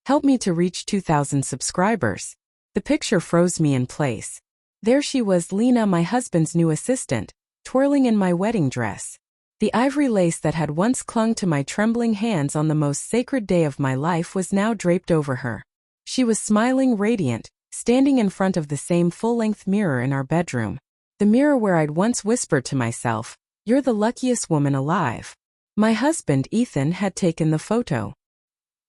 Help me to reach 2,000 subscribers. The picture froze me in place. There she was, Lena, my husband's new assistant, twirling in my wedding dress. The ivory lace that had once clung to my trembling hands on the most sacred day of my life was now draped over her. She was smiling, radiant, standing in front of the same full-length mirror in our bedroom. The mirror where I'd once whispered to myself, "You're the luckiest woman alive." My husband, Ethan, had taken the photo.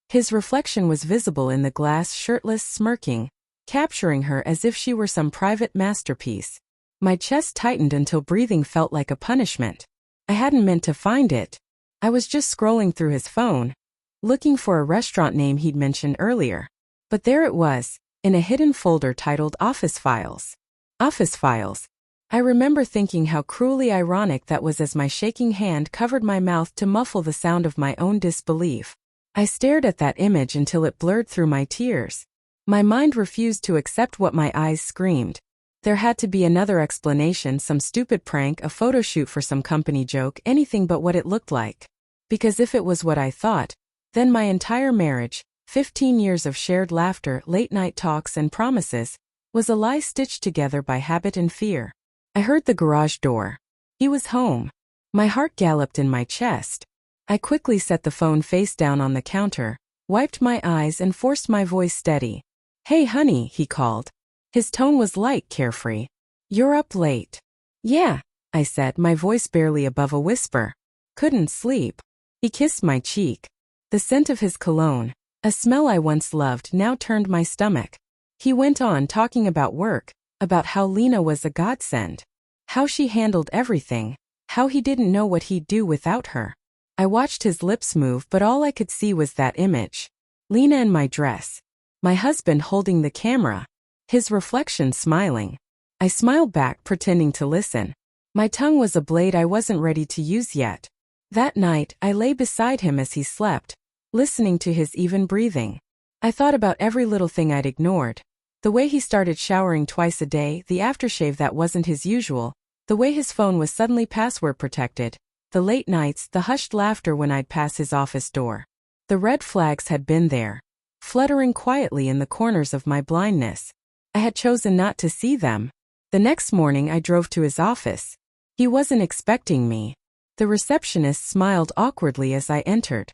His reflection was visible in the glass, shirtless, smirking, capturing her as if she were some private masterpiece. My chest tightened until breathing felt like a punishment. I hadn't meant to find it. I was just scrolling through his phone, looking for a restaurant name he'd mentioned earlier. But there it was, in a hidden folder titled Office Files. Office Files. I remember thinking how cruelly ironic that was as my shaking hand covered my mouth to muffle the sound of my own disbelief. I stared at that image until it blurred through my tears. My mind refused to accept what my eyes screamed. There had to be another explanation, some stupid prank, a photo shoot for some company joke, anything but what it looked like. Because if it was what I thought, then my entire marriage, 15 years of shared laughter, late-night talks and promises, was a lie stitched together by habit and fear. I heard the garage door. He was home. My heart galloped in my chest. I quickly set the phone face down on the counter, wiped my eyes and forced my voice steady. "Hey honey," he called. His tone was light, carefree. "You're up late." "Yeah," I said, my voice barely above a whisper. "Couldn't sleep." He kissed my cheek. The scent of his cologne, a smell I once loved, now turned my stomach. He went on talking about work, about how Lena was a godsend, how she handled everything, how he didn't know what he'd do without her. I watched his lips move, but all I could see was that image. Lena in my dress. My husband holding the camera. His reflection smiling. I smiled back, pretending to listen. My tongue was a blade I wasn't ready to use yet. That night, I lay beside him as he slept, listening to his even breathing. I thought about every little thing I'd ignored. The way he started showering twice a day, the aftershave that wasn't his usual, the way his phone was suddenly password protected, the late nights, the hushed laughter when I'd pass his office door. The red flags had been there, fluttering quietly in the corners of my blindness. I had chosen not to see them. The next morning I drove to his office. He wasn't expecting me. The receptionist smiled awkwardly as I entered.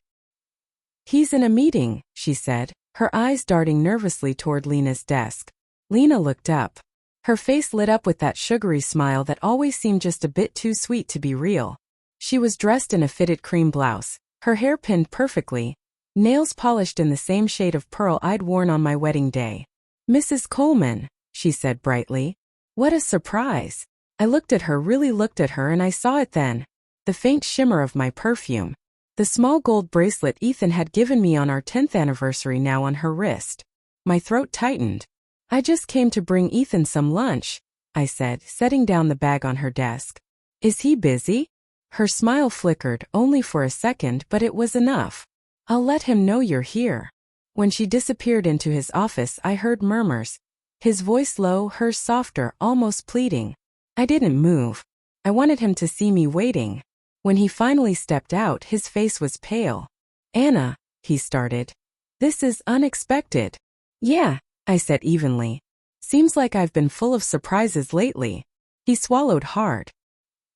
"He's in a meeting," she said, her eyes darting nervously toward Lena's desk. Lena looked up. Her face lit up with that sugary smile that always seemed just a bit too sweet to be real. She was dressed in a fitted cream blouse, her hair pinned perfectly, nails polished in the same shade of pearl I'd worn on my wedding day. "Mrs. Coleman," she said brightly. What a surprise. I looked at her, really looked at her, and I saw it then. The faint shimmer of my perfume. The small gold bracelet Ethan had given me on our 10th anniversary now on her wrist. My throat tightened. "I just came to bring Ethan some lunch," I said, setting down the bag on her desk. "Is he busy?" Her smile flickered, only for a second, but it was enough. "I'll let him know you're here." When she disappeared into his office, I heard murmurs. His voice low, hers softer, almost pleading. I didn't move. I wanted him to see me waiting. When he finally stepped out, his face was pale. "Anna," he started. "This is unexpected." "Yeah," I said evenly. "Seems like I've been full of surprises lately." He swallowed hard.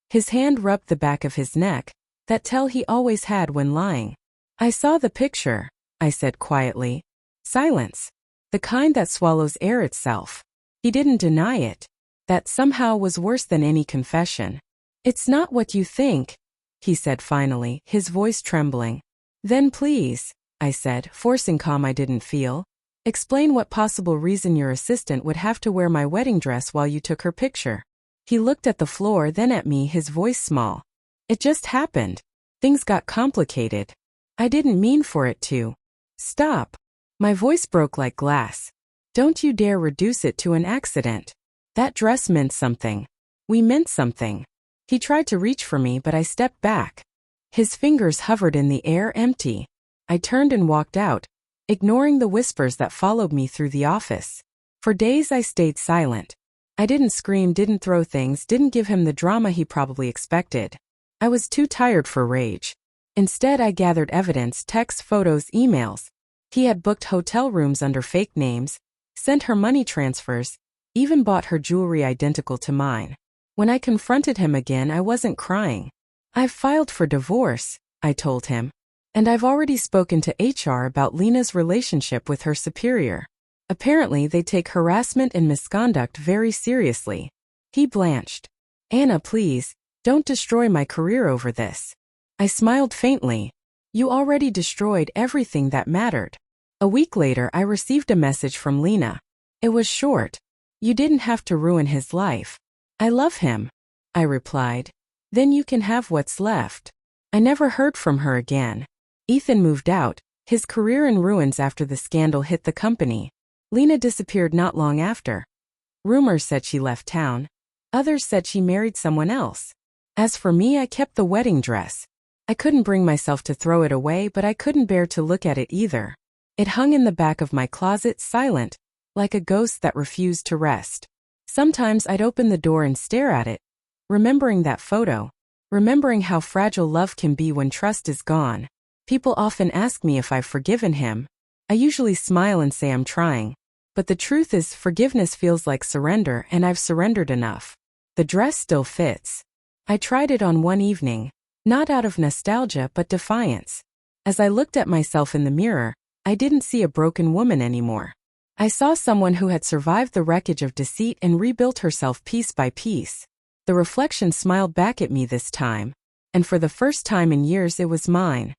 His hand rubbed the back of his neck, that tell he always had when lying. "I saw the picture," I said quietly. Silence. The kind that swallows air itself. He didn't deny it. That somehow was worse than any confession. "It's not what you think," he said finally, his voice trembling. "Then please," I said, forcing calm I didn't feel. "Explain what possible reason your assistant would have to wear my wedding dress while you took her picture." He looked at the floor, then at me, his voice small. "It just happened. Things got complicated. I didn't mean for it to." "Stop." My voice broke like glass. "Don't you dare reduce it to an accident. That dress meant something. We meant something." He tried to reach for me, but I stepped back. His fingers hovered in the air, empty. I turned and walked out, ignoring the whispers that followed me through the office. For days I stayed silent. I didn't scream, didn't throw things, didn't give him the drama he probably expected. I was too tired for rage. Instead, I gathered evidence, texts, photos, emails. He had booked hotel rooms under fake names, sent her money transfers, even bought her jewelry identical to mine. When I confronted him again, I wasn't crying. "I've filed for divorce," I told him. "And I've already spoken to HR about Lena's relationship with her superior. Apparently they take harassment and misconduct very seriously." He blanched. "Anna, please, don't destroy my career over this." I smiled faintly. "You already destroyed everything that mattered." A week later, I received a message from Lena. It was short. "You didn't have to ruin his life." "I love him," I replied. "Then you can have what's left." I never heard from her again. Ethan moved out, his career in ruins after the scandal hit the company. Lena disappeared not long after. Rumors said she left town. Others said she married someone else. As for me, I kept the wedding dress. I couldn't bring myself to throw it away, but I couldn't bear to look at it either. It hung in the back of my closet, silent, like a ghost that refused to rest. Sometimes I'd open the door and stare at it, remembering that photo, remembering how fragile love can be when trust is gone. People often ask me if I've forgiven him. I usually smile and say I'm trying. But the truth is, forgiveness feels like surrender, and I've surrendered enough. The dress still fits. I tried it on one evening, not out of nostalgia but defiance. As I looked at myself in the mirror, I didn't see a broken woman anymore. I saw someone who had survived the wreckage of deceit and rebuilt herself piece by piece. The reflection smiled back at me this time, and for the first time in years it was mine.